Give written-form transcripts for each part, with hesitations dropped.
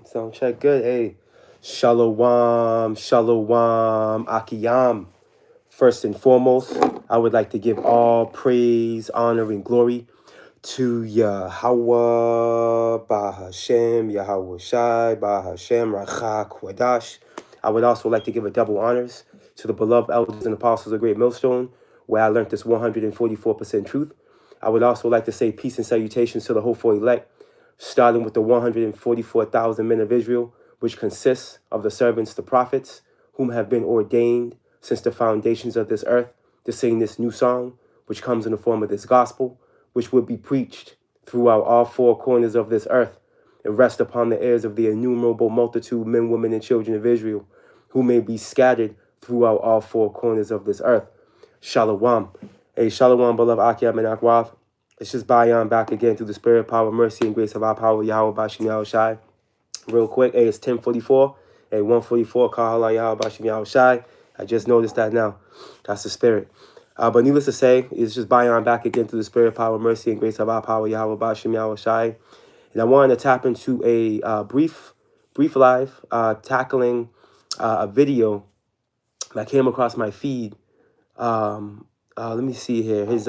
Sound check good. Hey, shalom, shalom, akiyam. First and foremost, I would like to give all praise, honor, and glory to Yahweh, Bahashem, Yahweh Shai, Bahashem, Rachak, Wadash. I would also like to give a double honors to the beloved elders and apostles of Great Millstone, where I learned this 144% truth. I would also like to say peace and salutations to the hopeful elect, starting with the 144,000 men of Israel, which consists of the servants, the prophets, whom have been ordained since the foundations of this earth to sing this new song, which comes in the form of this gospel, which would be preached throughout all four corners of this earth and rest upon the ears of the innumerable multitude, men, women, and children of Israel, who may be scattered throughout all four corners of this earth. Shalom. Hey, shalom, beloved Akim and Akwath. Let's just buy on back again through the spirit, power, mercy, and grace of our power, Yahweh Bashim Yahweh Shai. Real quick, hey, it's 10:44. Hey, 1:44, Kahala Yahweh Bashim Yahweh Shai. I just noticed that now. That's the spirit. But needless to say, it's just buy on back again through the spirit, power, mercy, and grace of our power, Yahweh Bashim Yahweh Shai. And I wanted to tap into a brief live tackling a video that came across my feed. Let me see here. His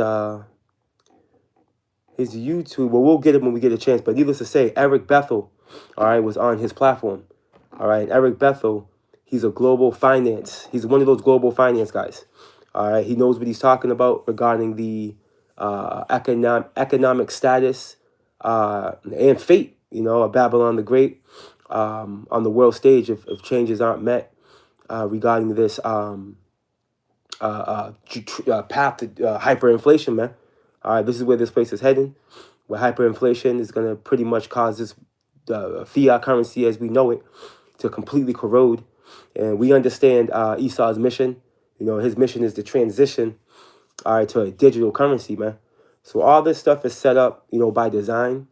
YouTube. Well, we'll get it when we get a chance. But needless to say, Eric Bethel, all right, was on his platform. All right, and Eric Bethel, he's a global finance. He's one of those global finance guys. All right, he knows what he's talking about regarding the economic status and fate, of Babylon the Great on the world stage if changes aren't met regarding this path to hyperinflation, man. All right, this is where this place is heading, where hyperinflation is going to pretty much cause this fiat currency as we know it to completely corrode. And we understand Esau's mission. His mission is to transition, all right, to a digital currency, man. So all this stuff is set up, by design.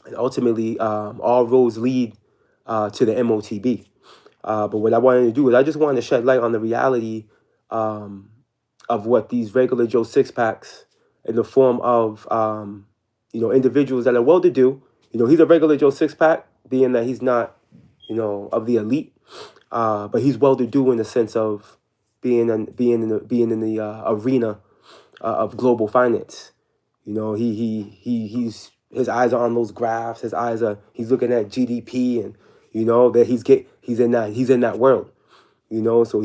And ultimately, all roads lead to the MOTB. But what I wanted to do is I just wanted to shed light on the reality of what these regular Joe six-packs in the form of, individuals that are well-to-do. He's a regular Joe six-pack, being that he's not, of the elite, but he's well-to-do in the sense of being in the arena of global finance. He's his eyes are on those graphs. He's looking at GDP, and that he's in that world. So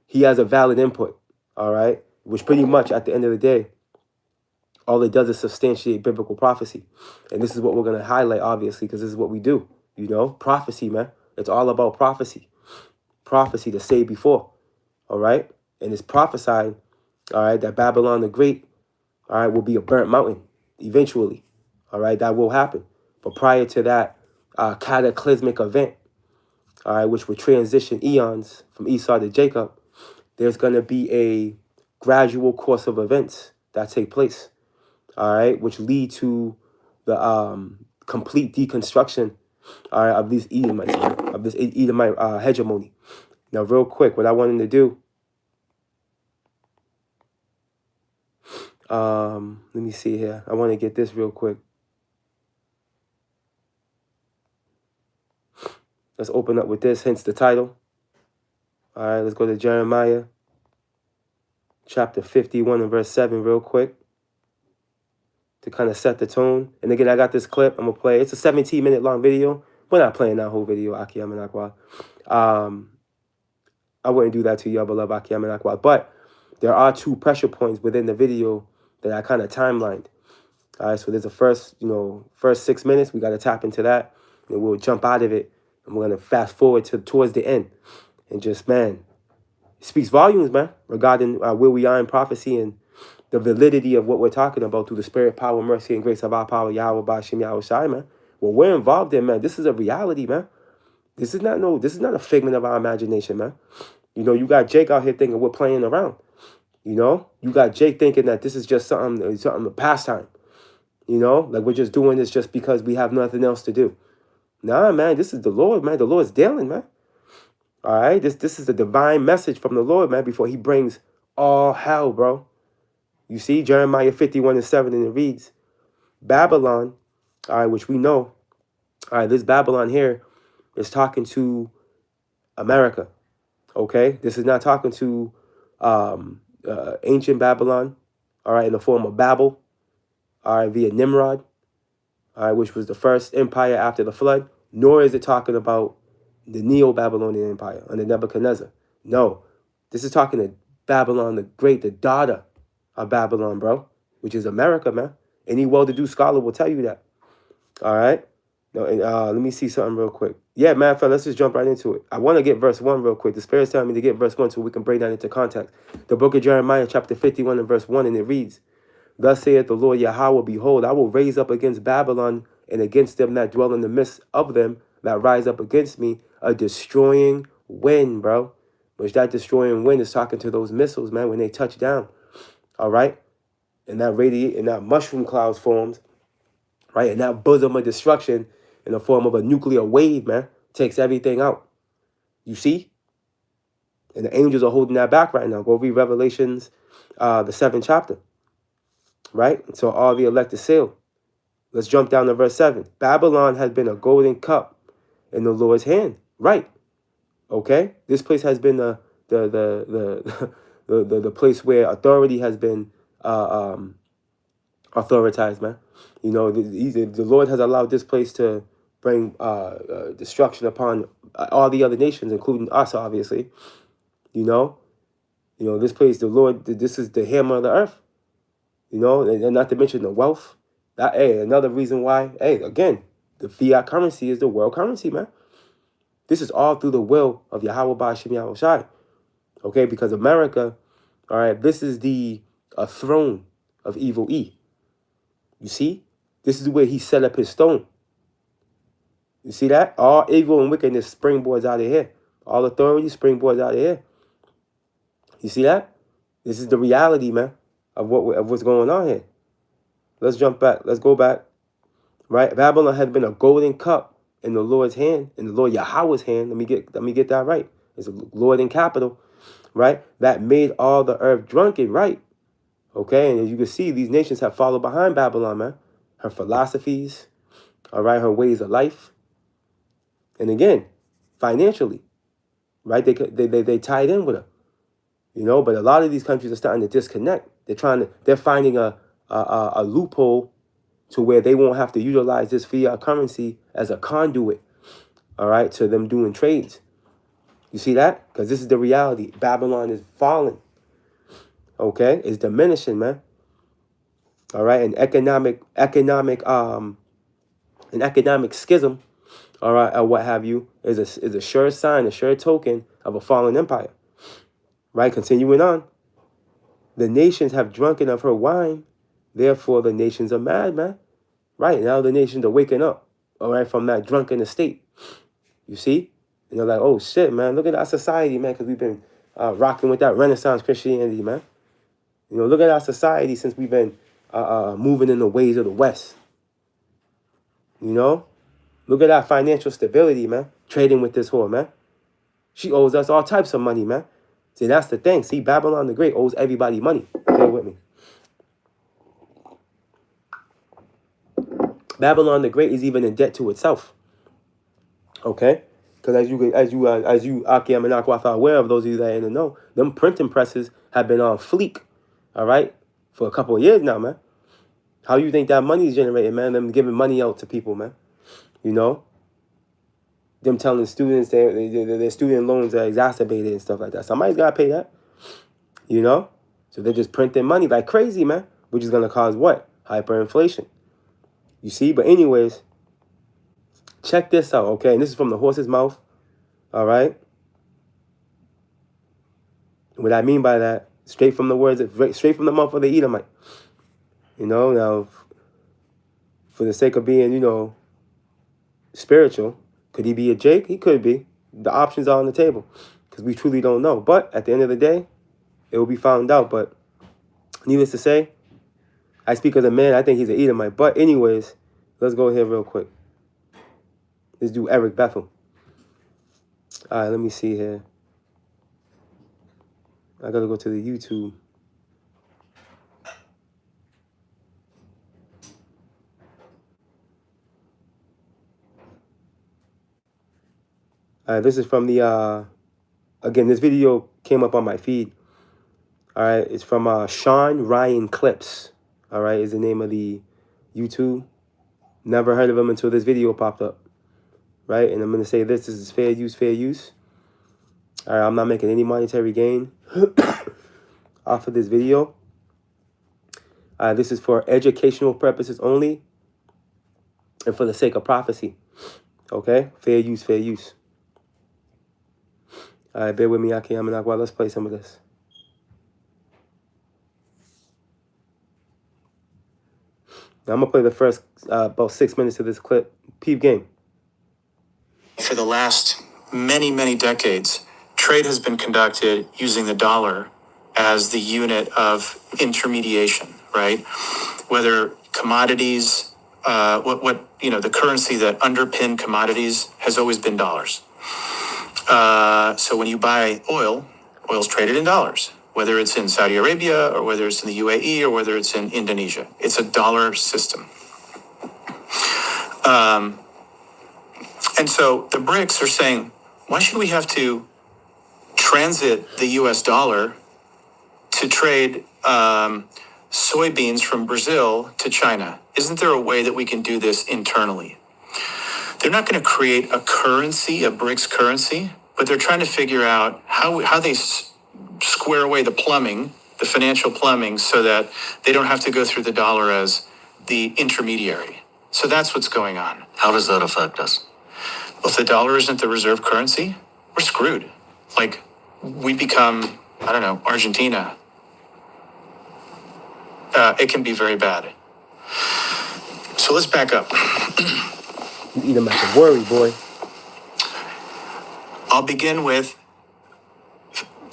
he has a valid input. All right, which pretty much at the end of the day, all it does is substantiate biblical prophecy. And this is what we're going to highlight, obviously, because this is what we do. Prophecy, man. It's all about prophecy. Prophecy to say before. All right. And it's prophesied, all right, that Babylon the Great, all right, will be a burnt mountain eventually. All right. That will happen. But prior to that cataclysmic event, all right, which would transition eons from Esau to Jacob, there's going to be a gradual course of events that take place, all right, which lead to the complete deconstruction, all right, of these Edomites, of this Edomite hegemony. Now, real quick, what I wanted to do, let me see here. I want to get this real quick. Let's open up with this, hence the title. All right, let's go to Jeremiah chapter 51 and verse 7 real quick to kind of set the tone. And again, I got this clip I'm going to play. It's a 17-minute long video. We're not playing that whole video, Aki Amenakwa. I wouldn't do that to you, beloved Aki Amenakwa. But there are 2 pressure points within the video that I kind of timelined. All right, so there's the first 6 minutes. We got to tap into that, and we'll jump out of it, and we're going to fast forward towards the end. And just, man, it speaks volumes, man, regarding where we are in prophecy and the validity of what we're talking about through the spirit, power, mercy, and grace of our power, Yahweh, Bashim, Yahweh Shai, man. What we're involved in, man, this is a reality, man. This is not a figment of our imagination, man. You know, you got Jake out here thinking we're playing around. You know, you got Jake thinking that this is just something a pastime. You know, like we're just doing this just because we have nothing else to do. Nah, man, this is the Lord, man. The Lord's dealing, man. All right, this is a divine message from the Lord, man, before he brings all hell, bro. You see, Jeremiah 51 and 7, and it reads, Babylon, all right, which we know, all right, this Babylon here is talking to America, okay? This is not talking to ancient Babylon, all right, in the form of Babel, all right, via Nimrod, all right, which was the first empire after the flood, nor is it talking about the Neo-Babylonian Empire under Nebuchadnezzar. No, this is talking to Babylon the Great, the daughter of Babylon, bro, which is America, man. Any well-to-do scholar will tell you that. All right? No, and let me see something real quick. Yeah, matter of fact, let's just jump right into it. I want to get verse 1 real quick. The Spirit's telling me to get verse 1 so we can break that into context. The book of Jeremiah, chapter 51 and verse 1, and it reads, Thus saith the Lord Yahweh, Behold, I will raise up against Babylon and against them that dwell in the midst of them that rise up against me a destroying wind, bro. Which that destroying wind is talking to those missiles, man, when they touch down. All right? And that mushroom clouds forms, right? And that bosom of destruction in the form of a nuclear wave, man, takes everything out. You see? And the angels are holding that back right now. Go read Revelations, the 7th chapter. Right? So all the elect is sealed. Let's jump down to verse 7. Babylon has been a golden cup in the Lord's hand. Right. Okay? This place has been the place where authority has been authorized, man. You know, the Lord has allowed this place to bring destruction upon all the other nations, including us, obviously. You know, this place, the Lord, this is the hammer of the earth. You know, and not to mention the wealth. Another reason why, again, the fiat currency is the world currency, man. This is all through the will of Yahweh Ba'ashim Yahweh Shai. Okay, because America, all right, this is a throne of evil E. You see? This is where he set up his stone. You see that? All evil and wickedness springboards out of here. All authority springboards out of here. You see that? This is the reality, man, of what's going on here. Let's jump back. Let's go back. Right? Babylon had been a golden cup in the Lord's hand, in the Lord Yahweh's hand. Let me get that right. It's a Lord in capital, right? That made all the earth drunken, right? Okay, and as you can see, these nations have followed behind Babylon, man. Her philosophies, all right, her ways of life. And again, financially, right? They tied in with her, you know. But a lot of these countries are starting to disconnect. They're finding a loophole to where they won't have to utilize this fiat currency as a conduit, all right, to them doing trades. You see that? Because this is the reality. Babylon is falling. Okay, it's diminishing, man. All right, an economic schism, all right, or what have you, is a sure sign, a sure token of a fallen empire. Right, continuing on. The nations have drunken of her wine, therefore the nations are mad, man. Right, now the nations are waking up, all right, from that drunken estate. You see? And they're like, oh shit, man, look at our society, man, because we've been rocking with that Renaissance Christianity, man. You know, look at our society since we've been moving in the ways of the West. You know, look at our financial stability, man. Trading with this whore, man. She owes us all types of money, man. See, that's the thing. See, Babylon the Great owes everybody money. Bear with me. Babylon the Great is even in debt to itself. Okay, because as you Akim and Aquath are aware of, those of you that are in the know, them printing presses have been on fleek, all right, for a couple of years now, man. How you think that money is generated, man? Them giving money out to people, man. You know, them telling students their student loans are exacerbated and stuff like that. Somebody's gotta pay that, you know. So they're just printing money like crazy, man, which is gonna cause what? Hyperinflation. You see, but anyways, check this out, okay? And this is from the horse's mouth, all right? What I mean by that, straight from the words, straight from the mouth of the Edomite. You know, now, for the sake of being, you know, spiritual, could he be a Jake? He could be. The options are on the table because we truly don't know. But at the end of the day, it will be found out. But needless to say, I speak as a man. I think he's an Edomite. But anyways, let's go here real quick. Let's do Eric Bethel. All right, let me see here. I got to go to the YouTube. This is from the, again, this video came up on my feed. All right, it's from Sean Ryan Clips. All right, is the name of the YouTube. Never heard of him until this video popped up. Right, and I'm going to say this is fair use, fair use. All right, I'm not making any monetary gain off of this video. This is for educational purposes only and for the sake of prophecy. Okay, fair use, fair use. All right, bear with me, Akim and Aqua. Let's play some of this. Now, I'm going to play the first about 6 minutes of this clip. Peep game. For the last many decades, trade has been conducted using the dollar as the unit of intermediation, right? Whether commodities, the currency that underpin commodities has always been dollars. So when you buy oil's traded in dollars, whether it's in Saudi Arabia or whether it's in the UAE or whether it's in Indonesia. It's a dollar system. And so the BRICS are saying, why should we have to transit the US dollar to trade soybeans from Brazil to China? Isn't there a way that we can do this internally? They're not going to create a currency, a BRICS currency, but they're trying to figure out how they square away the plumbing, the financial plumbing, so that they don't have to go through the dollar as the intermediary. So that's what's going on. How does that affect us? Well, if the dollar isn't the reserve currency, we're screwed. Like, we become, Argentina. It can be very bad. So let's back up. You eat them like a worry, boy. I'll begin with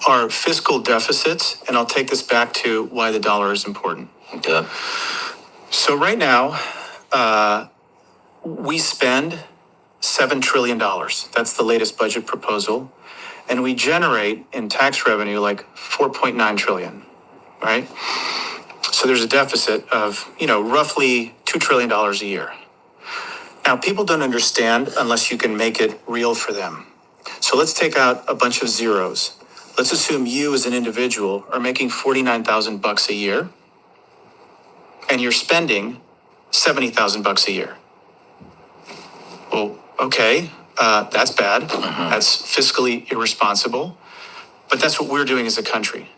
our fiscal deficits, and I'll take this back to why the dollar is important. Okay. So right now, we spend $7 trillion. That's the latest budget proposal. And we generate in tax revenue like 4.9 trillion, right? So there's a deficit of, roughly $2 trillion a year. Now, people don't understand unless you can make it real for them. So let's take out a bunch of zeros. Let's assume you as an individual are making $49,000 a year and you're spending $70,000 a year. Well, okay, that's bad. That's fiscally irresponsible. But that's what we're doing as a country.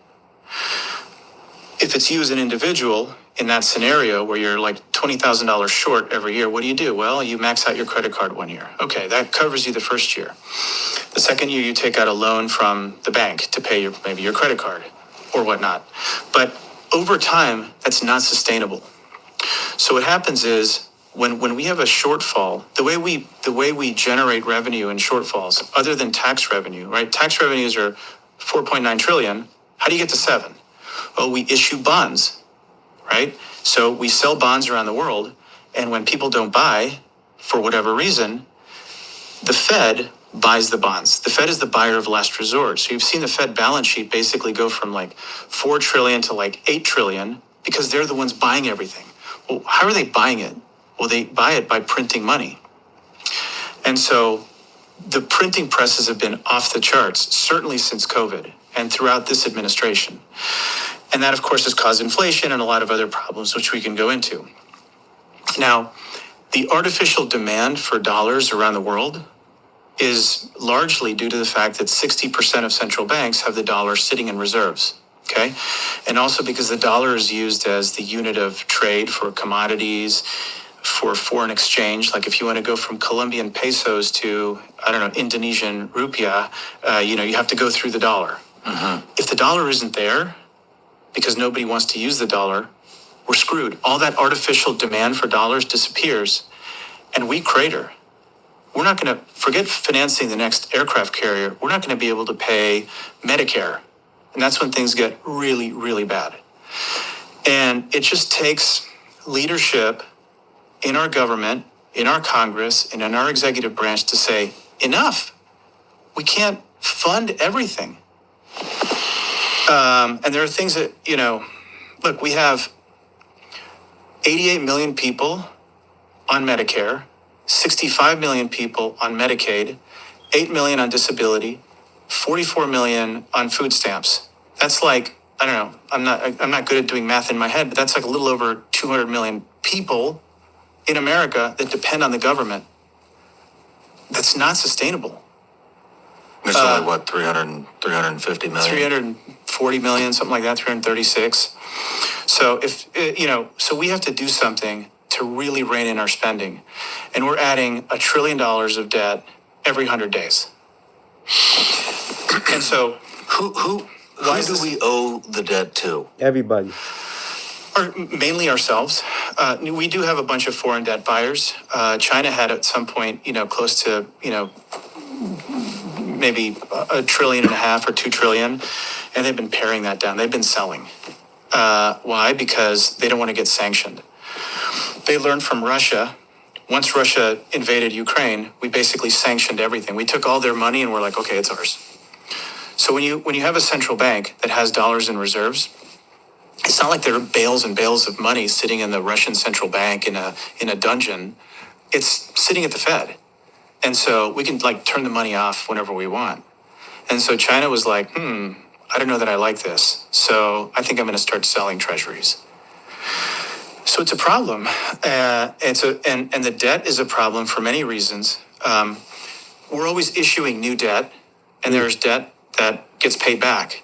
If it's you as an individual in that scenario where you're like $20,000 short every year, what do? Well, you max out your credit card 1 year. Okay, that covers you the first year. The second year, you take out a loan from the bank to pay maybe your credit card or whatnot. But over time, that's not sustainable. So what happens is when we have a shortfall, the way we generate revenue in shortfalls, other than tax revenue, right? Tax revenues are 4.9 trillion. How do you get to 7? Well, we issue bonds, right? So we sell bonds around the world, and when people don't buy, for whatever reason, the Fed buys the bonds. The Fed is the buyer of last resort. So you've seen the Fed balance sheet basically go from like 4 trillion to like 8 trillion because they're the ones buying everything. Well, how are they buying it? Well, they buy it by printing money. And so the printing presses have been off the charts, certainly since COVID and throughout this administration. And that, of course, has caused inflation and a lot of other problems, which we can go into. Now, the artificial demand for dollars around the world is largely due to the fact that 60% of central banks have the dollar sitting in reserves. Okay. And also because the dollar is used as the unit of trade for commodities, for foreign exchange. Like if you want to go from Colombian pesos to, I don't know, Indonesian rupiah, you have to go through the dollar. If the dollar isn't there, because nobody wants to use the dollar, we're screwed. All that artificial demand for dollars disappears and we crater. We're not going to forget financing the next aircraft carrier. We're not going to be able to pay Medicare. And that's when things get really, really bad. And it just takes leadership in our government, in our Congress, and in our executive branch to say, enough. We can't fund everything. And there are things that, look, we have 88 million people on Medicare, 65 million people on Medicaid, 8 million on disability, 44 million on food stamps. That's like, I don't know, I'm not good at doing math in my head, but that's like a little over 200 million people in America that depend on the government. That's not sustainable. There's only, 350 million? 340 million, something like that, 336. So so we have to do something to really rein in our spending. And we're adding $1 trillion of debt every 100 days. And so Who do we owe the debt to? Everybody. or mainly ourselves. We do have a bunch of foreign debt buyers. China had at some point, close to, maybe $1.5 trillion or 2 trillion, and they've been paring that down. They've been selling. Why? Because they don't want to get sanctioned. They learned from Russia. Once Russia invaded Ukraine, we basically sanctioned everything. We took all their money and we're like, okay, it's ours. So when you have a central bank that has dollars in reserves, it's not like there are bales and bales of money sitting in the Russian central bank in a dungeon. It's sitting at the Fed. And so we can turn the money off whenever we want. And so China was like, I don't know that I like this. So I think I'm going to start selling treasuries. So it's a problem. And the debt is a problem for many reasons. We're always issuing new debt, and there's debt that gets paid back.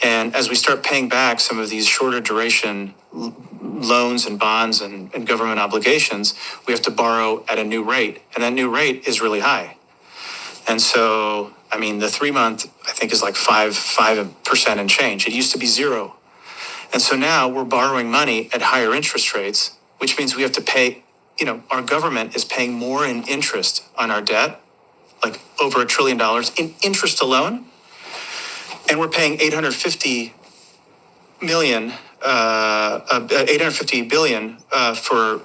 And as we start paying back some of these shorter duration loans and bonds and government obligations, we have to borrow at a new rate. And that new rate is really high. And so, the 3-month, I think, is like 5% and change. It used to be 0. And so now we're borrowing money at higher interest rates, which means we have to pay, our government is paying more in interest on our debt, like over $1 trillion in interest alone. And we're paying 850 billion for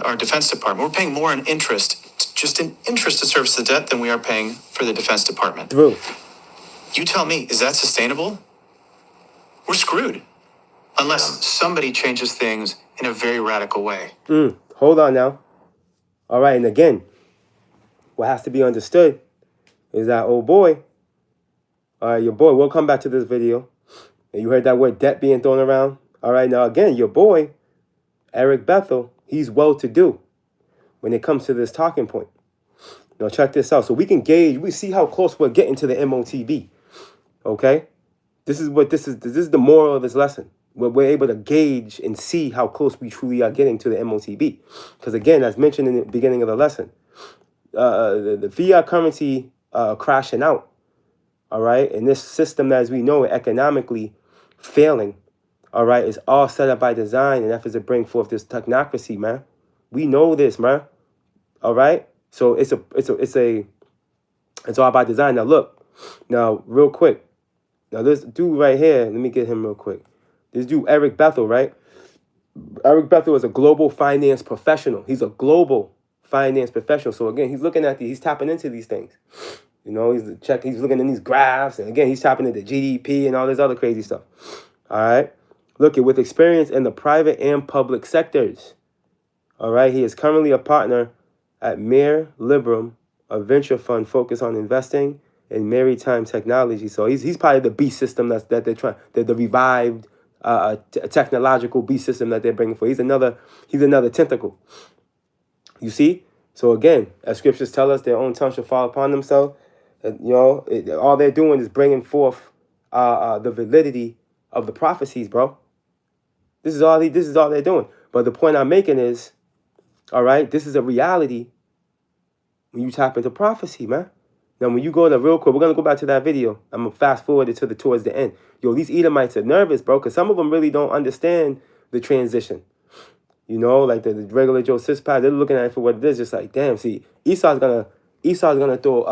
our Defense Department. We're paying more in interest, just in interest to service the debt, than we are paying for the Defense Department. True. You tell me, is that sustainable? We're screwed unless somebody changes things in a very radical way. Hold on now. All right, and again, what has to be understood is that, oh boy, your boy, we'll come back to this video. And you heard that word debt being thrown around. All right, now again, your boy, Eric Bethel, he's well-to-do when it comes to this talking point. Now check this out. So we can gauge, we see how close we're getting to the MOTB. Okay? This is the moral of this lesson. We're able to gauge and see how close we truly are getting to the MOTB. Because again, as mentioned in the beginning of the lesson, the fiat currency crashing out. All right, and this system, as we know it, economically failing. All right, is all set up by design and efforts to bring forth this technocracy, man. We know this, man. All right, so it's all by design. Now look, Now, real quick. Now, this dude right here, let me get him real quick. This dude, Eric Bethel, right? Eric Bethel is a global finance professional. He's a global finance professional. So again, he's looking at he's tapping into these things. You know, he's looking at these graphs, and again, he's tapping into GDP and all this other crazy stuff. All right. Look at with experience in the private and public sectors. All right. He is currently a partner at Mir Liberum, a venture fund focused on investing in maritime technology. So he's probably the beast system that they're trying, the revived technological beast system that they're bringing for. He's another tentacle. You see? So again, as scriptures tell us, their own tongue shall fall upon themselves. All they're doing is bringing forth the validity of the prophecies, bro. This is all they're doing. But the point I'm making is, all right, this is a reality when you tap into prophecy, man. Now, when you go to real quick, we're gonna go back to that video. I'm gonna fast forward it towards the end. Yo, these Edomites are nervous, bro, because some of them really don't understand the transition. You know, like the regular Joe Sispad, they're looking at it for what it is, just like, damn, see, Esau's gonna throw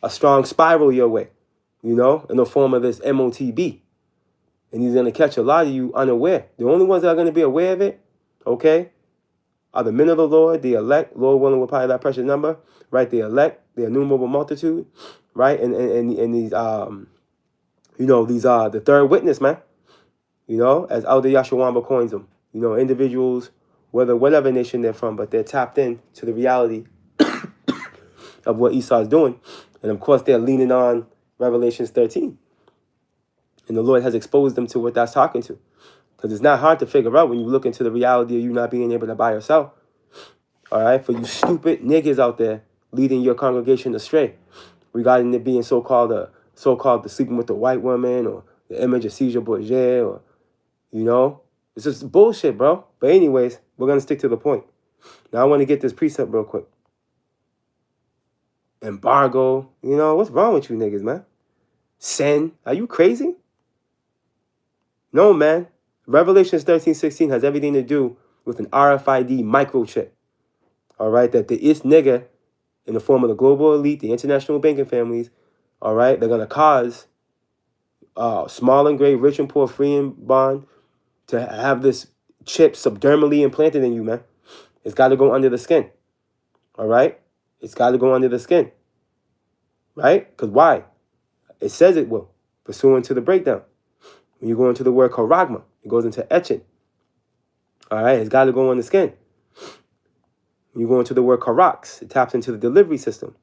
a strong spiral your way, you know, in the form of this MOTB. And he's gonna catch a lot of you unaware. The only ones that are gonna be aware of it, okay, are the men of the Lord, the elect, Lord willing will probably that precious number, right? The elect, the innumerable multitude, right? And these these are the third witness, man. You know, as Elder Yashawamba coins them. You know, individuals, whatever nation they're from, but they're tapped in to the reality of what Esau is doing. And of course, they're leaning on Revelations 13. And the Lord has exposed them to what that's talking to. Because it's not hard to figure out when you look into the reality of you not being able to buy or sell. All right? For you stupid niggas out there leading your congregation astray regarding it being so-called the sleeping with the white woman or the image of Caesar Borgia or, you know, it's just bullshit, bro. But anyways, we're going to stick to the point. Now I want to get this precept real quick. Embargo. You know, what's wrong with you niggas, man? Sin. Are you crazy? No, man. Revelations 13:16 has everything to do with an RFID microchip. All right? That the is nigga in the form of the global elite, the international banking families, all right, they're going to cause small and great, rich and poor, free and bond, to have this chip subdermally implanted in you, man. It's got to go under the skin. All right? It's got to go under the skin. Right? Because why? It says it will, pursuant to the breakdown. When you go into the word charagma, it goes into etching. All right? It's got to go on the skin. When you go into the word karax, it taps into the delivery system.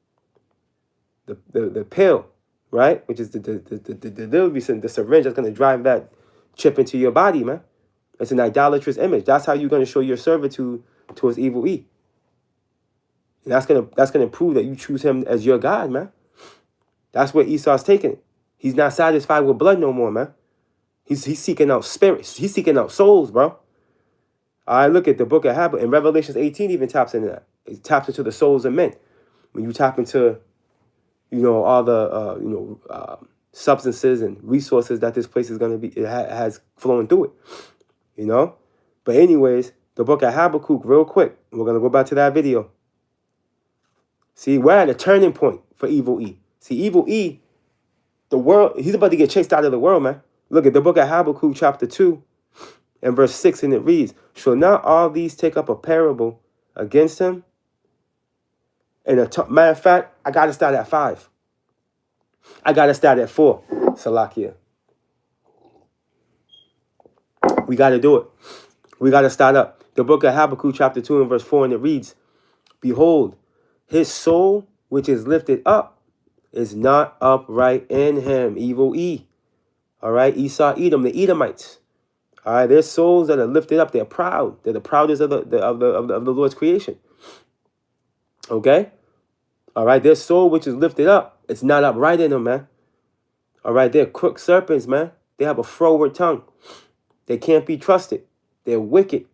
The pill, right? Which is the delivery system, the syringe that's going to drive that chip into your body, man. It's an idolatrous image. That's how you're going to show your servitude towards evil E. And that's gonna prove that you choose him as your God, man. That's where Esau's taking it. He's not satisfied with blood no more, man. He's seeking out spirits. He's seeking out souls, bro. I look at the book of Habakkuk, and Revelations 18 even taps into that. It taps into the souls of men. When you tap into, you know, all the substances and resources that this place is gonna be, it has flowing through it. You know? But anyways, the book of Habakkuk, real quick. We're gonna go back to that video. See, we're at a turning point for evil E. See, evil E, the world, he's about to get chased out of the world, man. Look at the book of Habakkuk, chapter 2, and verse 6, and it reads, shall not all these take up a parable against him? And matter of fact, I got to start at 5. I got to start at 4, Salakia. We got to do it. We got to start up. The book of Habakkuk, chapter 2, and verse 4, and it reads, behold, his soul, which is lifted up, is not upright in him. Evil E. All right. Esau, Edom, the Edomites. All right. Their souls that are lifted up. They're proud. They're the proudest of the Lord's creation. Okay. All right. Their soul, which is lifted up, it's not upright in them, man. All right. They're crooked serpents, man. They have a froward tongue. They can't be trusted. They're wicked.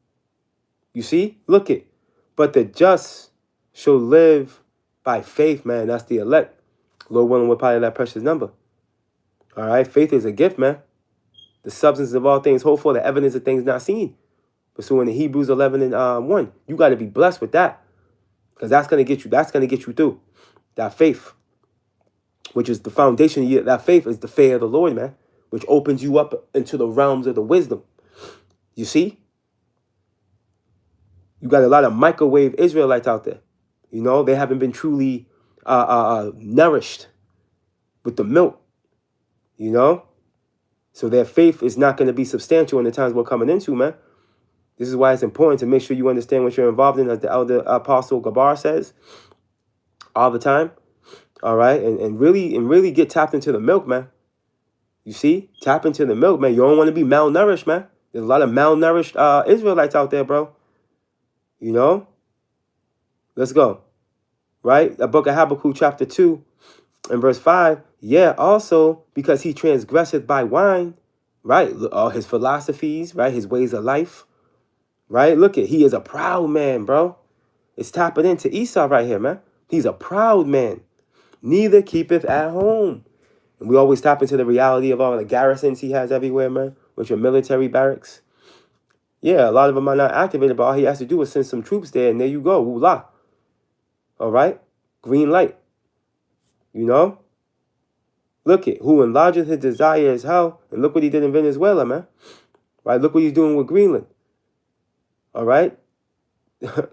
You see? Look it. But the just shall live by faith, man. That's the elect. Lord willing, we're probably that precious number. All right. Faith is a gift, man. The substance of all things hoped for, the evidence of things not seen. Pursuing the Hebrews 11 and 1. You got to be blessed with that. Because that's going to get you. That's going to get you through. That faith. which is the foundation of that faith, is the fear of the Lord, man, which opens you up into the realms of the wisdom. You see? You got a lot of microwave Israelites out there. You know, they haven't been truly nourished with the milk, you know? So their faith is not going to be substantial in the times we're coming into, man. This is why it's important to make sure you understand what you're involved in, as the elder apostle Gabar says all the time. All right, and really get tapped into the milk, man. You see, tap into the milk, man. You don't want to be malnourished, man. There's a lot of malnourished Israelites out there, bro. You know. Let's go. Right, the book of Habakkuk, chapter 2, and verse 5. Yeah, also because he transgresseth by wine, right? All his philosophies, right? His ways of life, right? Look at, he is a proud man, bro. It's tapping into Esau right here, man. He's a proud man. Neither keepeth at home. And we always tap into the reality of all the garrisons he has everywhere, man, which are military barracks. Yeah, a lot of them are not activated, but all he has to do is send some troops there, and there you go. Woo-la. All right? Green light. You know? Look at who enlargeth his desire is hell. And look what he did in Venezuela, man. Right? Look what he's doing with Greenland. All right?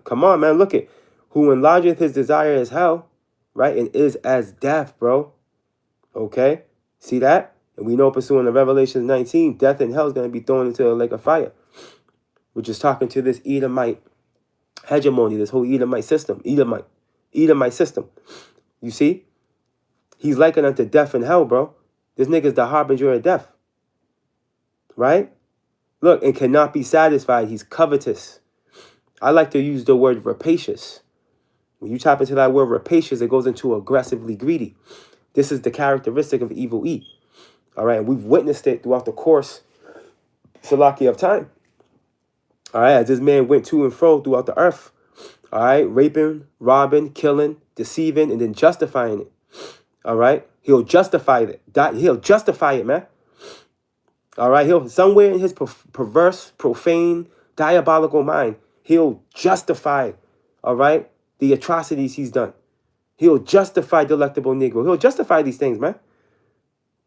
Come on, man. Look at who enlargeth his desire is hell. Right? And is as death, bro. Okay? See that? And we know pursuing the Revelation 19, death and hell is going to be thrown into the lake of fire. Which is talking to this Edomite hegemony, this whole Edomite system. Edomite system. You see? He's likened unto death and hell, bro. This nigga's the harbinger of death. Right? Look, and cannot be satisfied. He's covetous. I like to use the word rapacious. When you tap into that word rapacious, it goes into aggressively greedy. This is the characteristic of evil E. All right, and we've witnessed it throughout the course, Salaki, of time. All right, as this man went to and fro throughout the earth. All right, raping, robbing, killing, deceiving, and then justifying it. All right, he'll justify it. He'll justify it, man. All right, he'll somewhere in his perverse, profane, diabolical mind, he'll justify, all right, the atrocities he's done. He'll justify delectable Negro. He'll justify these things, man.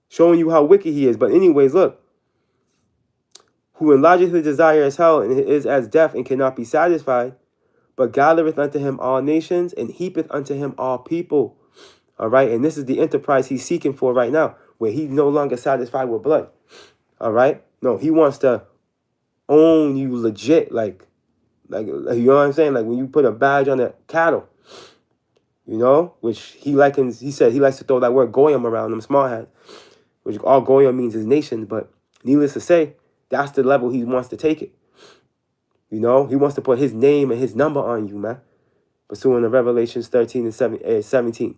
Showing you how wicked he is. But anyways, look. Who enlargeth his desire as hell, and is as death, and cannot be satisfied, but gathereth unto him all nations, and heapeth unto him all people. All right, and this is the enterprise he's seeking for right now, where he's no longer satisfied with blood. All right, no, he wants to own you legit, like you know what I'm saying? Like when you put a badge on a cattle, you know, which he said he likes to throw that word goyim around them small hat, which all goyim means is nations, but needless to say, that's the level he wants to take it. You know, he wants to put his name and his number on you, man. Pursuing the Revelations 13 and 17,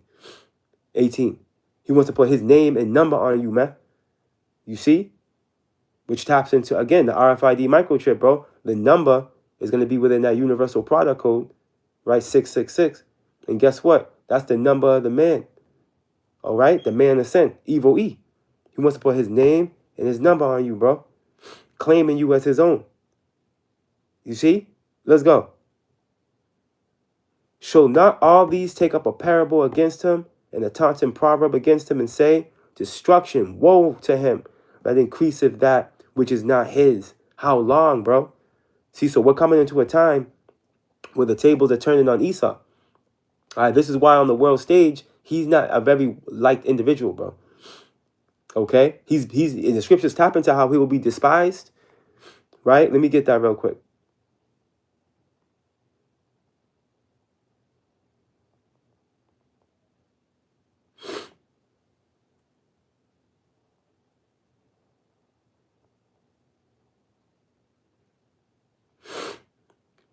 18. He wants to put his name and number on you, man. You see? Which taps into, again, the RFID microchip, bro. The number is going to be within that universal product code, right? 666. And guess what? That's the number of the man. All right? The man of sin, evil E. He wants to put his name and his number on you, bro. Claiming you as his own. You see? Let's go. Shall not all these take up a parable against him, and a taunting proverb against him, and say, destruction, woe to him that increaseth that which is not his. How long, bro? See, so we're coming into a time where the tables are turning on Esau. All right, this is why on the world stage, he's not a very liked individual, bro. Okay? He's in the scriptures tap into how he will be despised. Right? Let me get that real quick.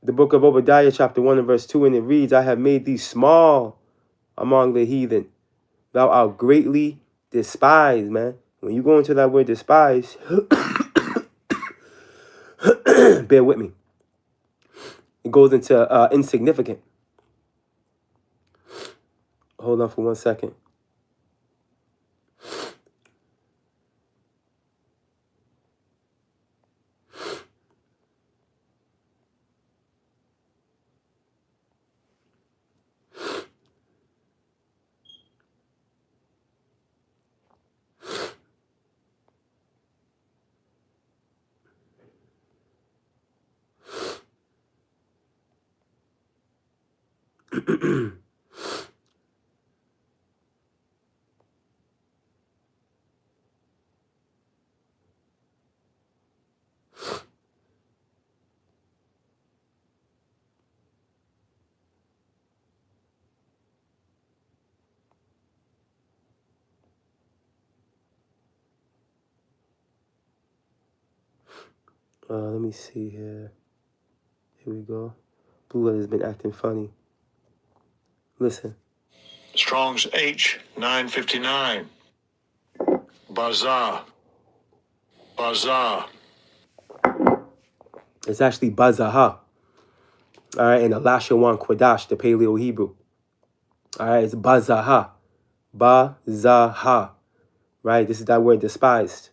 The book of Obadiah, chapter 1 and verse 2, and it reads, I have made thee small among the heathen. Thou art greatly despised, man. When you go into that word despise, bear with me. It goes into insignificant. Hold on for 1 second. Let me see here. Here we go. Blue Letter's been acting funny. Listen. Strong's H 959. Bazaar. It's actually Bazaha. All right, in the Lashawan Quadash, the Paleo Hebrew. All right, it's Bazaha. Bazaha. Right, this is that word despised.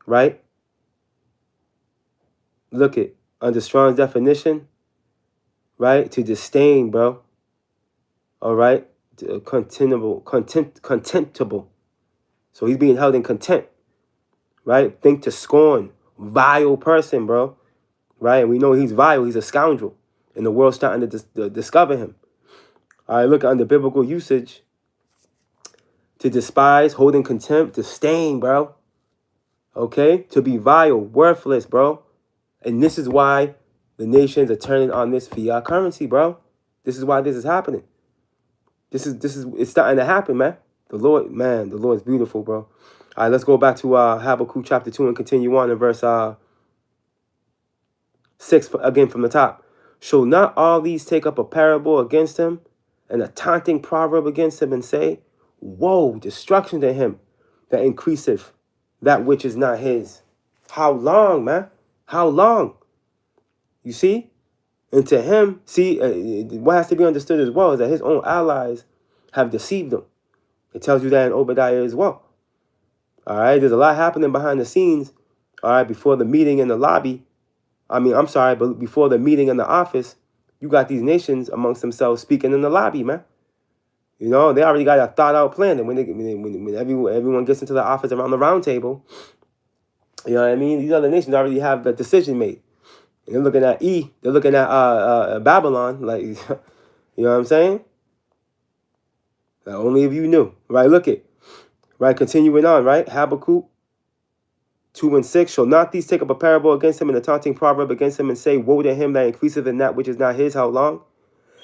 Right? Look it. Under Strong's definition, right? To disdain, bro. All right? Contemptible. So he's being held in contempt. Right? Think to scorn. Vile person, bro. Right? And we know he's vile. He's a scoundrel. And the world's starting to discover him. All right, look under biblical usage. To despise, hold in contempt, disdain, bro. Okay? To be vile, worthless, bro. And this is why the nations are turning on this fiat currency, bro. This is why this is happening. This is it's starting to happen, man. The Lord is beautiful, bro. All right, let's go back to Habakkuk chapter 2 and continue on in verse 6 again from the top. Shall not all these take up a parable against him and a taunting proverb against him and say, woe, destruction to him that increaseth that which is not his. How long, man? How long? You see? And to him, see, what has to be understood as well is that his own allies have deceived him. It tells you that in Obadiah as well. All right, there's a lot happening behind the scenes. All right, before the meeting in the lobby. But before the meeting in the office, you got these nations amongst themselves speaking in the lobby, man. You know, they already got a thought out plan. And when everyone gets into the office around the round table, you know what I mean? These other nations already have the decision made. And they're looking at they're looking at Babylon, like, you know what I'm saying? Like, only if you knew, right? Look it, right? Continuing on, right? Habakkuk 2 and 6, shall not these take up a parable against him and a taunting proverb against him and say, woe to him that increaseth in that which is not his, how long?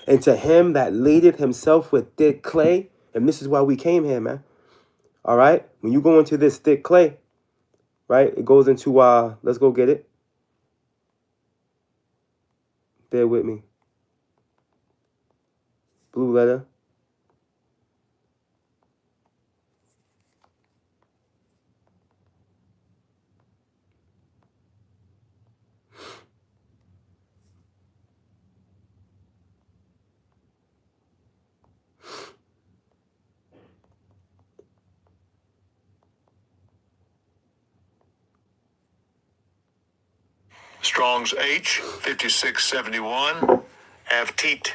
And to him that ladeth himself with thick clay, and this is why we came here, man. All right? When you go into this thick clay, right, it goes into, let's go get it. Bear with me. Blue Letter. Strong's H 5671. Avteet.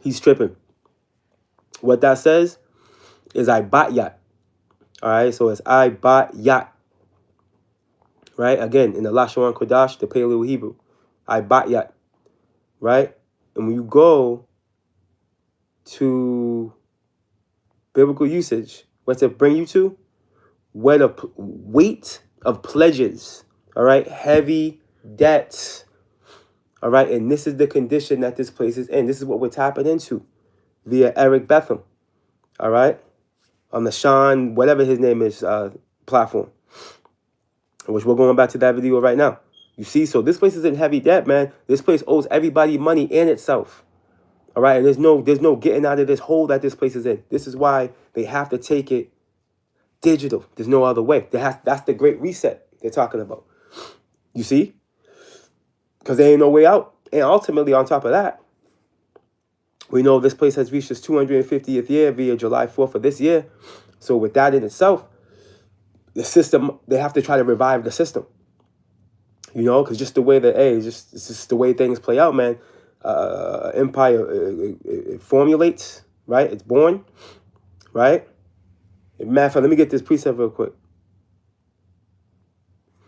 He's tripping. What that says is I bought yacht. All right, so it's I bought yacht. Right, again, in the Lashawan Kodash, the Paleo Hebrew. I bought yacht. Right, and when you go to biblical usage, what's it bring you to? When a weight of pledges. All right, heavy debts. All right, and this is the condition that this place is in. This is what we're tapping into via Eric Betham. All right, on the Sean, whatever his name is, platform, which we're going back to that video right now. You see, so this place is in heavy debt, man. This place owes everybody money and itself. All right, and there's no getting out of this hole that this place is in. This is why they have to take it digital. There's no other way. That's the great reset they're talking about. You see? Because there ain't no way out. And ultimately, on top of that, we know this place has reached its 250th year via July 4th of this year. So with that in itself, the system, they have to try to revive the system. You know, because just the way that, it's just the way things play out, man. Empire, it formulates, right? It's born, right? Matter of fact, let me get this precept real quick.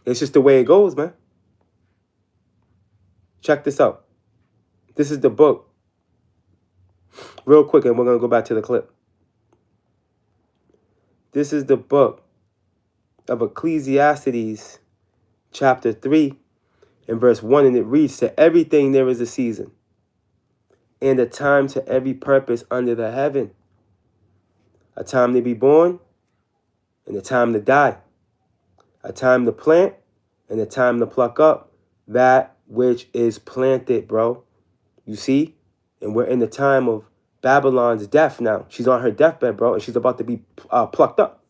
It's just the way it goes, man. Check this out. This is the book. Real quick, and we're going to go back to the clip. This is the book of Ecclesiastes, chapter 3, and verse 1, and it reads, "To everything there is a season, and a time to every purpose under the heaven. A time to be born, and a time to die. A time to plant, and a time to pluck up that which is planted," bro. You see? And we're in the time of Babylon's death now. She's on her deathbed, bro, and she's about to be plucked up.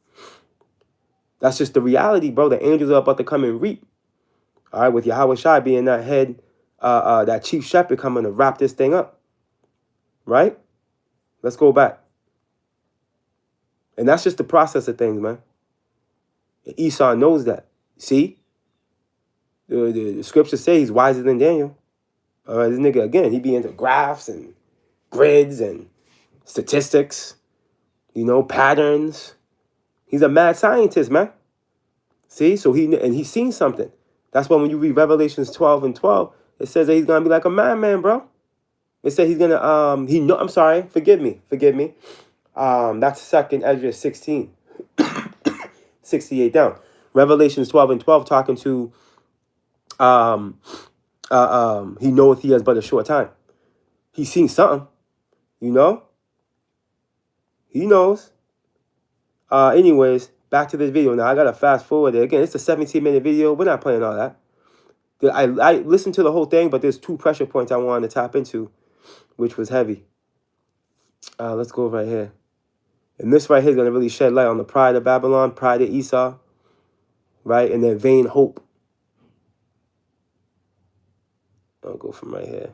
That's just the reality, bro. The angels are about to come and reap. All right, with Yahweh Shai being that head, that chief shepherd coming to wrap this thing up. Right? Let's go back. And that's just the process of things, man. And Esau knows that. See? The scriptures say he's wiser than Daniel. All right, this nigga, again, he be into graphs and grids and statistics, patterns. He's a mad scientist, man. See? So he's seen something. That's why when you read Revelations 12 and 12, it says that he's going to be like a madman, bro. It said he's going to, I'm sorry, forgive me. That's 2nd Ezra 16, 68 down. Revelations 12 and 12 talking to, he knoweth he has but a short time. He's seen something, He knows. Anyways, back to this video. Now, I got to fast forward it. Again, it's a 17-minute video. We're not playing all that. I listened to the whole thing, but there's 2 pressure points I wanted to tap into, which was heavy. Let's go right here. And this right here is going to really shed light on the pride of Babylon, pride of Esau, right? And their vain hope. I'll go from right here.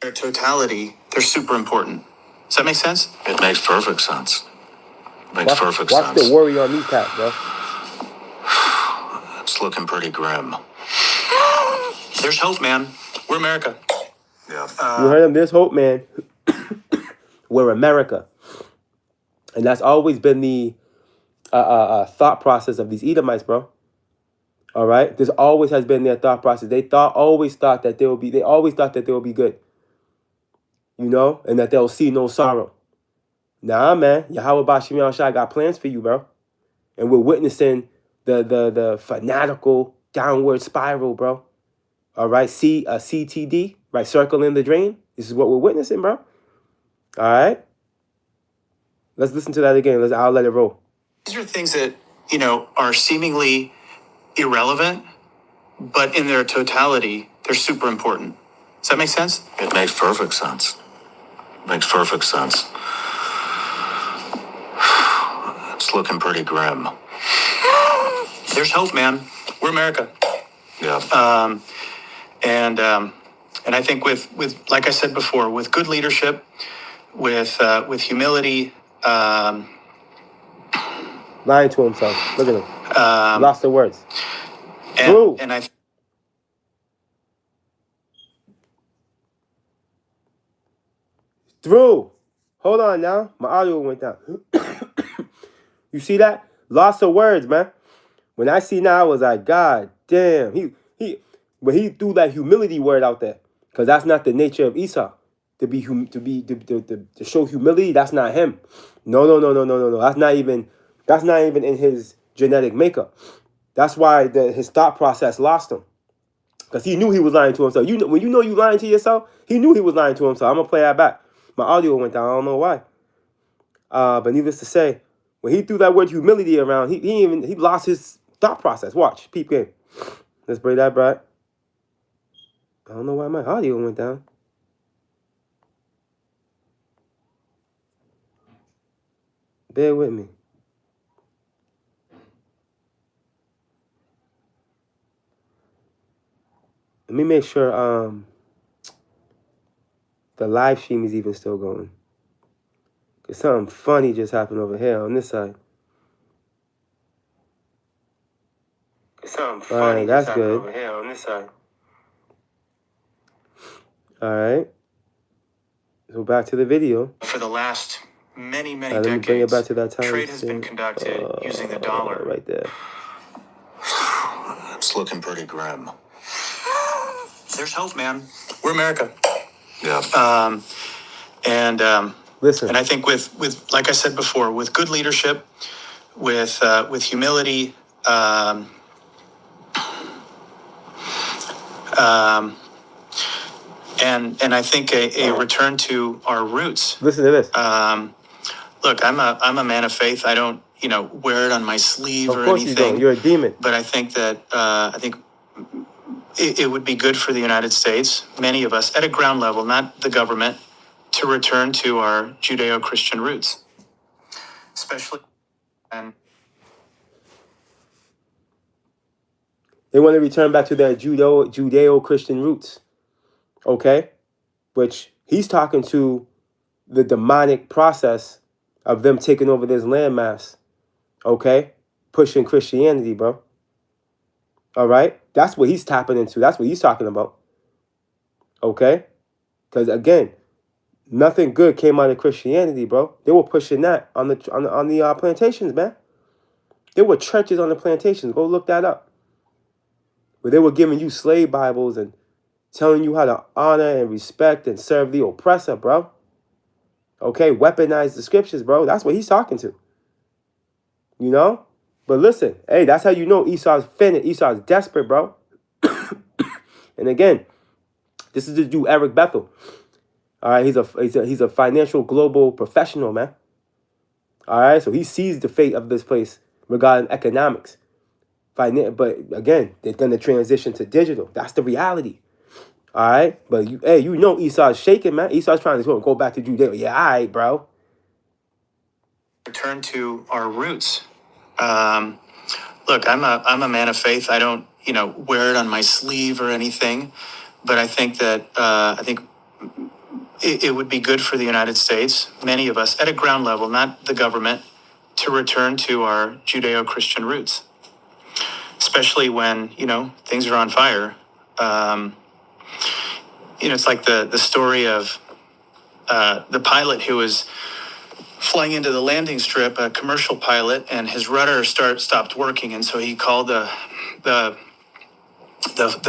Their totality, they're super important. Does that make sense? It makes perfect sense. Makes perfect Watch sense. the worry on these cats, bro. It's looking pretty grim. There's hope, man. We're America. Yeah. You heard him? There's hope, man. We're America. And that's always been the thought process of these Edomites, bro. All right? This always has been their thought process. They always thought that they will be good. And that they'll see no sorrow. Nah, man. Yahweh Bashim Yahushua got plans for you, bro. And we're witnessing the fanatical downward spiral, bro. All right? CTD, right? Circle in the drain. This is what we're witnessing, bro. All right? Let's listen to that again. I'll let it roll. These are things that, are seemingly irrelevant, but in their totality, they're super important. Does that make sense? It makes perfect sense. Makes perfect sense. It's looking pretty grim. There's hope, man. We're America. Yeah. And I think with like I said before, with good leadership, with humility, Lying to himself. Look at him. Lost the words. and I Through. Hold on now. My audio went down. You see that? Lost of words, man. When I see now, I was like, God damn. When he threw that humility word out there, because that's not the nature of Esau. To show humility, that's not him. No. That's not even in his genetic makeup. That's why his thought process lost him. Because he knew he was lying to himself. When you lying to yourself, he knew he was lying to himself. I'm gonna play that back. My audio went down. I don't know why. But needless to say, when he threw that word humility around, he lost his thought process. Watch, peep game. Let's bring that back. I don't know why my audio went down. Bear with me. Let me make sure the live stream is even still going. Because something funny just happened over here on this side. All right, that's good. Over here on this side. All right. So back to the video. for the last many, many Let me bring it back decades, to that time. trade has been conducted using the dollar. Right there. It's looking pretty grim. There's hope, man. We're America. Yeah. Listen. And I think with like I said before, with good leadership, with humility, and I think a return to our roots. Listen to this. Look, I'm a man of faith. I don't wear it on my sleeve or Of course anything. you don't. You're a demon. But I think that it would be good for the United States, many of us at a ground level, not the government, to return to our Judeo-Christian roots, especially and They want to return back to their Judeo-Christian roots. Okay? Which he's talking to the demonic process of them taking over this landmass. Okay? Pushing Christianity, bro. All right? That's what he's tapping into. That's what he's talking about. Okay? Because again, nothing good came out of Christianity, bro. They were pushing that on the plantations, man. There were churches on the plantations. Go look that up. Where they were giving you slave Bibles and telling you how to honor and respect and serve the oppressor, bro. Okay, weaponize the scriptures, bro. That's what he's talking to. You know? But listen, hey, that's how you know Esau's finished. Esau's desperate, bro. And again, this is the dude Eric Bethel. All right, he's a financial global professional, man. All right, so he sees the fate of this place regarding economics. But again, they're going to transition to digital. That's the reality. All right, but you know Esau's shaking, man. Esau's trying to go back to Judea. Yeah, all right, bro. Return to our roots. Look, I'm a man of faith. I don't wear it on my sleeve or anything, but I think that it would be good for the United States, many of us at a ground level, not the government, to return to our Judeo-Christian roots, especially when things are on fire. It's like the story of the pilot who was flying into the landing strip, a commercial pilot, and his rudder stopped working, and so he called the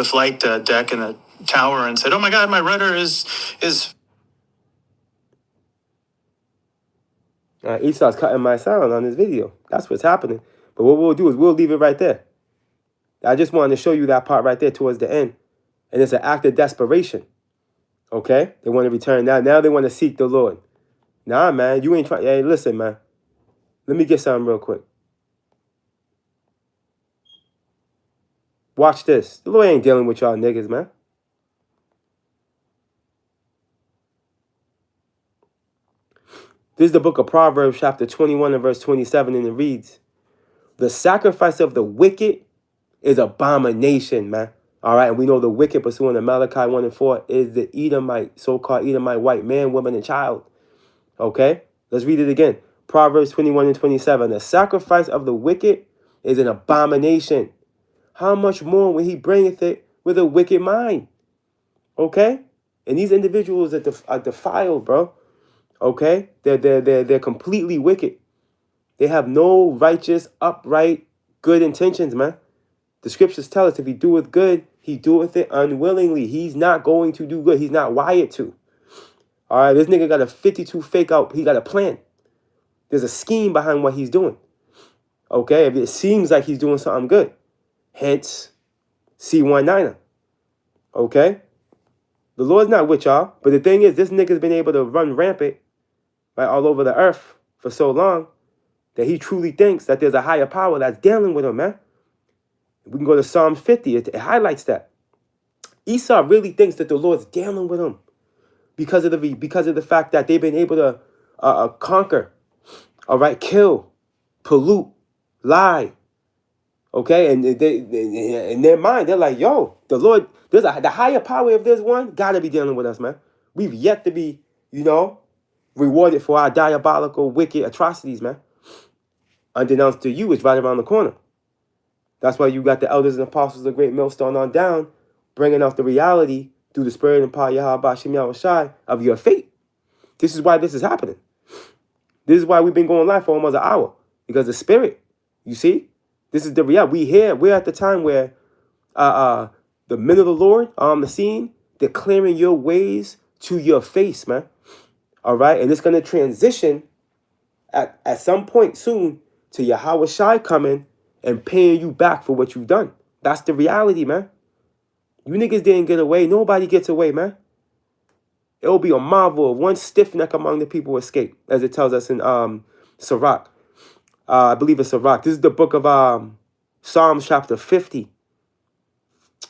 flight deck and the tower and said, "Oh my God, my rudder is." Esau's cutting my sound on this video. That's what's happening. But what we'll do is we'll leave it right there. I just wanted to show you that part right there towards the end. And it's an act of desperation. Okay? They want to return now. Now they want to seek the Lord. Nah, man, you ain't trying. Hey, listen, man. Let me get something real quick. Watch this. The Lord ain't dealing with y'all niggas, man. This is the book of Proverbs, chapter 21 and verse 27, and it reads, "The sacrifice of the wicked is abomination," man. All right, and we know the wicked, pursuing the Malachi 1 and 4, is the Edomite, so-called Edomite white man, woman, and child. Okay, let's read it again. Proverbs 21 and 27, "The sacrifice of the wicked is an abomination. How much more when he bringeth it with a wicked mind?" Okay, and these individuals are defiled, bro. Okay, they're completely wicked. They have no righteous, upright, good intentions, man. The scriptures tell us if he doeth good, he doeth it unwillingly. He's not going to do good. He's not wired to. All right, this nigga got a 52 fake out. He got a plan. There's a scheme behind what he's doing. Okay, if it seems like he's doing something good. Hence, C19er. Okay? The Lord's not with y'all. But the thing is, this nigga's been able to run rampant right all over the earth for so long that he truly thinks that there's a higher power that's dealing with him, man. We can go to Psalm 50. It highlights that. Esau really thinks that the Lord's dealing with him because of the fact that they've been able to conquer, all right, kill, pollute, lie. Okay, and they in their mind, they're like, yo, the Lord, the higher power, if there's one, gotta be dealing with us, man. We've yet to be, rewarded for our diabolical, wicked atrocities, man. Unbeknownst to you, it's right around the corner. That's why you got the elders and apostles of the great millstone on down, bringing out the reality through the spirit and power Yahweh Shem Yahweh Shai of your fate. This is why this is happening. This is why we've been going live for almost an hour, because the spirit. You see, this is the reality. We're at the time where the men of the Lord are on the scene, declaring your ways to your face, man. All right, and it's gonna transition at some point soon to Yahweh Shai coming and paying you back for what you've done. That's the reality, man. You niggas didn't get away. Nobody gets away, man. It will be a marvel if one stiff neck among the people escape, as it tells us in Sirach. I believe it's Sirach. This is the book of Psalms chapter 50.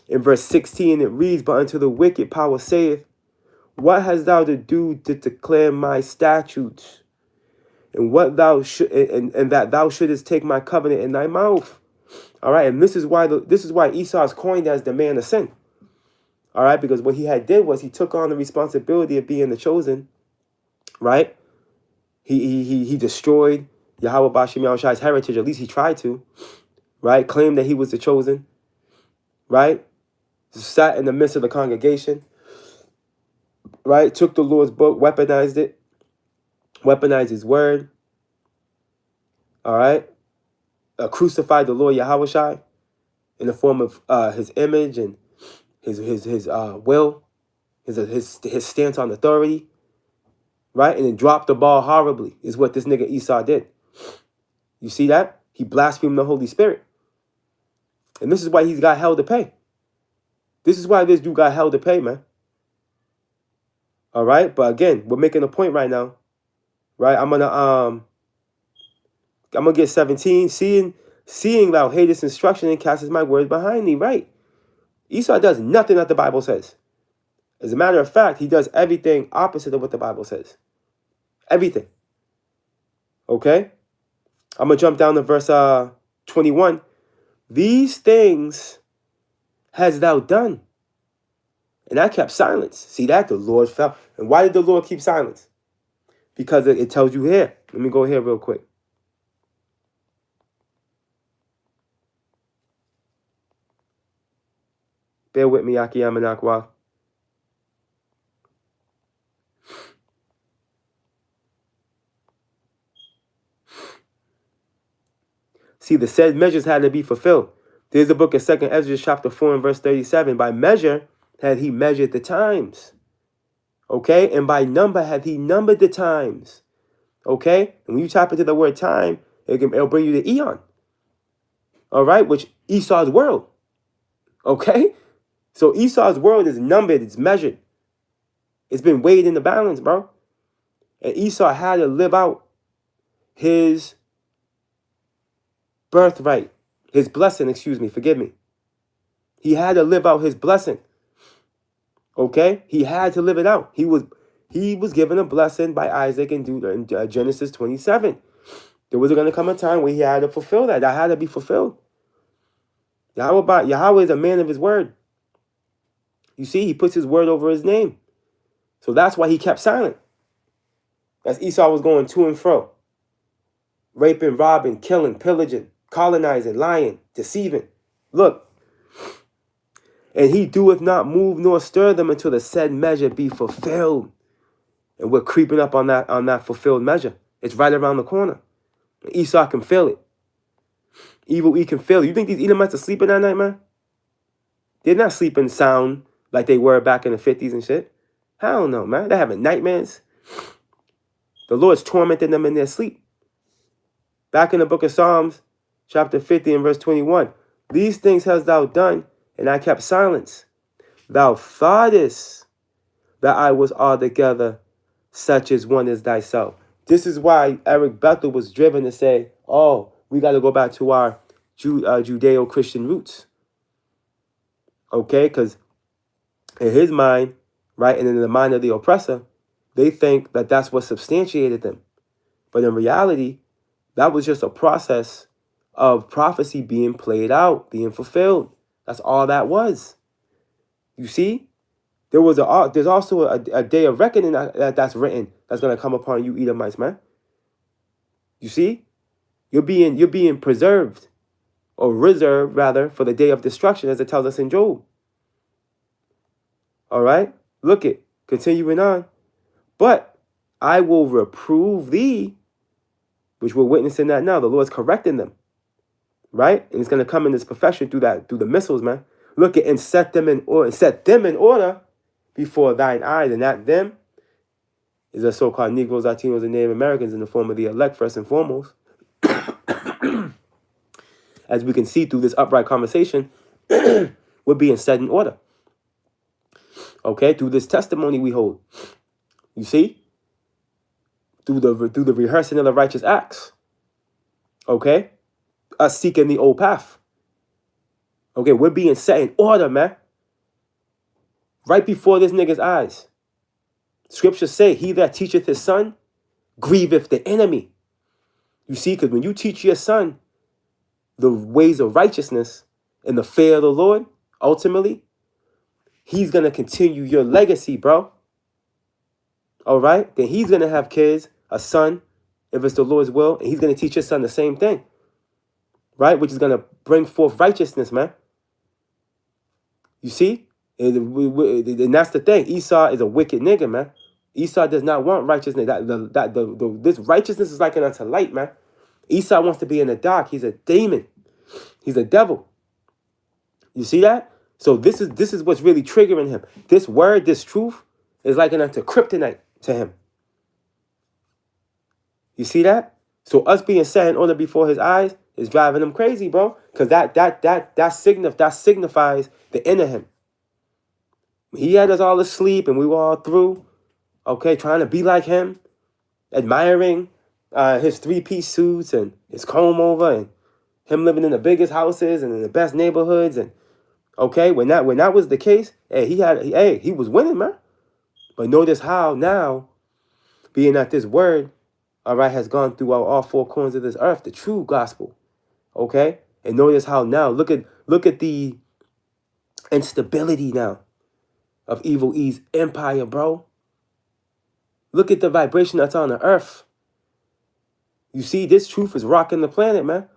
In verse 16, it reads, "But unto the wicked power saith, what hast thou to do to declare my statutes? And what thou should and that thou shouldest take my covenant in thy mouth." All right, and this is why Esau is coined as the man of sin. All right, because what he had did was he took on the responsibility of being the chosen. Right, he destroyed Yahweh Bashim Yahushai's heritage. At least he tried to. Right, claimed that he was the chosen. Right, sat in the midst of the congregation. Right, took the Lord's book, weaponized it, weaponized his word. All right, crucified the Lord Yahweh Shai in the form of his image and his will, his stance on authority. Right, and then dropped the ball horribly is what this nigga Esau did. You see that? He blasphemed the Holy Spirit. And this is why he's got hell to pay. This is why this dude got hell to pay, man. All right, but again, we're making a point right now. Right, I'm gonna get 17. Seeing thou hatest instruction and castest my words behind thee. Right, Esau does nothing that the Bible says. As a matter of fact, he does everything opposite of what the Bible says. Everything. Okay, I'm gonna jump down to verse 21. These things hast thou done, and I kept silence. See that? The Lord fell. And why did the Lord keep silence? Because it tells you here. Let me go here real quick. Bear with me, Akiyama Nakwa. See, the said measures had to be fulfilled. There's the book of 2nd Ezra chapter 4 and verse 37. By measure had he measured the times. Okay? And by number had he numbered the times. Okay? And when you tap into the word time, it'll bring you to eon. All right? Which Esau's world. Okay? So Esau's world is numbered. It's measured. It's been weighed in the balance, bro. And Esau had to live out his birthright. His blessing, forgive me. He had to live out his blessing. Okay? He had to live it out. He was given a blessing by Isaac in Genesis 27. There was going to come a time where he had to fulfill that. That had to be fulfilled. Yahweh is a man of his word. You see, he puts his word over his name. So that's why he kept silent. As Esau was going to and fro. Raping, robbing, killing, pillaging, colonizing, lying, deceiving. Look. And he doeth not move nor stir them until the said measure be fulfilled. And we're creeping up on that fulfilled measure. It's right around the corner. Esau can feel it. Evil E can feel it. You think these Edomites are sleeping that night, man? They're not sleeping sound like they were back in the 50s and shit. Hell no, man. They're having nightmares. The Lord's tormenting them in their sleep. Back in the book of Psalms, chapter 50 and verse 21. These things hast thou done, and I kept silence. Thou thoughtest that I was altogether such as one as thyself. This is why Eric Bethel was driven to say, oh, we got to go back to our Judeo-Christian roots. Okay, because in his mind, right, and in the mind of the oppressor, they think that that's what substantiated them. But in reality, that was just a process of prophecy being played out, being fulfilled. That's all that was. You see? There's also a day of reckoning that's written that's going to come upon you Edomites, man. You see? You're being preserved, or reserved, rather, for the day of destruction, as it tells us in Job. All right? Look it. Continuing on. But I will reprove thee which we're witnessing that now. The Lord's correcting them, right? And it's going to come in this perfection through the missiles, man. Look at and set them in order before thine eyes, and that them is the so-called Negroes, Latinos, and Native Americans in the form of the elect, first and foremost. As we can see through this upright conversation, we're being set in order. Okay, through this testimony we hold. You see? Through the rehearsing of the righteous acts. Okay? Us seeking the old path. Okay, we're being set in order, man. Right before this nigga's eyes. Scriptures say, he that teacheth his son, grieveth the enemy. You see, because when you teach your son the ways of righteousness and the fear of the Lord, ultimately, he's going to continue your legacy, bro. All right? Then he's going to have kids, a son, if it's the Lord's will, and he's going to teach his son the same thing. Right? Which is going to bring forth righteousness, man. You see? And that's the thing. Esau is a wicked nigga, man. Esau does not want righteousness. This righteousness is like an unto light, man. Esau wants to be in the dark. He's a demon. He's a devil. You see that? So this is what's really triggering him. This word, this truth, is like an unto kryptonite to him. You see that? So us being set in order before his eyes is driving him crazy, bro. Because that signifies the inner him. He had us all asleep and we were all through, okay, trying to be like him, admiring his three-piece suits and his comb over and him living in the biggest houses and in the best neighborhoods. And okay, when that was the case, he was winning, man. But notice how now, being that this word, all right, has gone through all four corners of this earth, the true gospel, okay? And notice how now, look at the instability now of Evil E's empire, bro. Look at the vibration that's on the earth. You see, this truth is rocking the planet, man.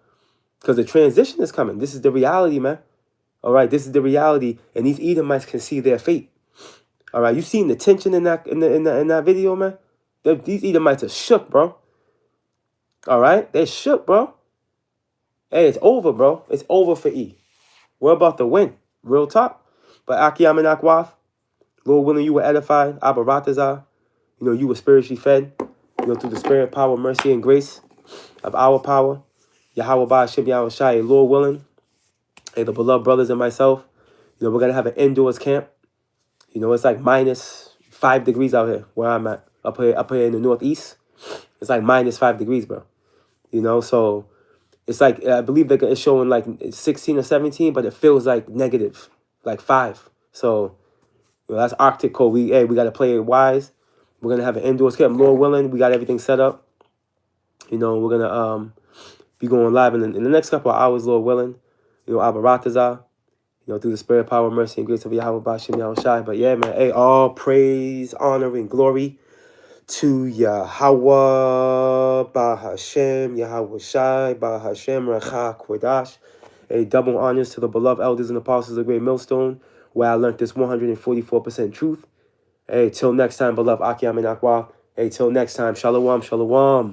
Because the transition is coming. This is the reality, man. All right, this is the reality, and these Edomites can see their fate. All right, you seen the tension in that video, man? These Edomites are shook, bro. All right, they're shook, bro. Hey, it's over, bro. It's over for E. We're about to win. Real talk. But Akiyam and Akwath, Lord willing, you were edified. Abba Ratazah, you were spiritually fed, through the spirit, power, mercy, and grace of our power. Yahweh Ba'ashem Yahweh Shai, Lord willing. Hey, the beloved brothers and myself, we're going to have an indoors camp. It's like -5 degrees out here where I'm at. Up here in the northeast. It's like -5 degrees, bro. So it's like, I believe that it's showing like 16 or 17, but it feels like negative, like 5. So, that's Arctic cold. We got to play it wise. We're going to have an indoors camp, Lord willing. We got everything set up. We're going to be going live in the next couple of hours, Lord willing. Abba Ratazah, through the spirit, power, mercy, and grace of Yahweh Ba'ashem Yahweh Shai. But yeah, man, hey, all praise, honor, and glory to Yahweh Ba'ashem Yahweh Shai Ba'ashem Recha Kodash. Hey, double honors to the beloved elders and apostles of Great Millstone, where I learned this 144% truth. Hey, till next time, beloved Akiyam and Akwa. Hey, till next time, shalom, shalom.